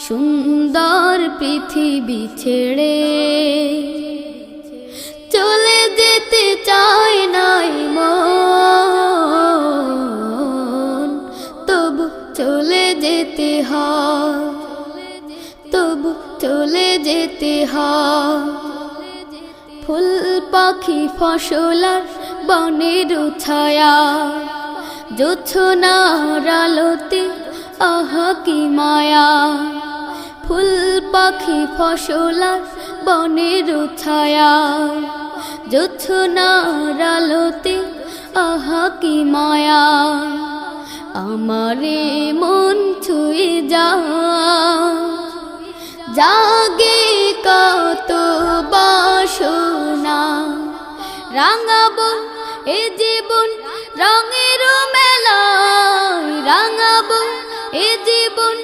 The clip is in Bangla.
সুন্দর পৃথিবী ছেড়ে চলে যেতে চায় নাই মন, তবু চলে যেতে হয়, তবু চলে যেতে হয়। ফুল পাখি ফসলার বনের ছায়া, জোছনার আলোতে আহা কি মায়া। ফুল পাখি ফসলার বনের ছায়া, জোছনার আলোতে আহা কি মায়া। আমারে মন ছুঁয়ে জাগে কত বাসনা, রাঙাবো এ জীবন রঙের মেলায়, রাঙাবো এ জীবন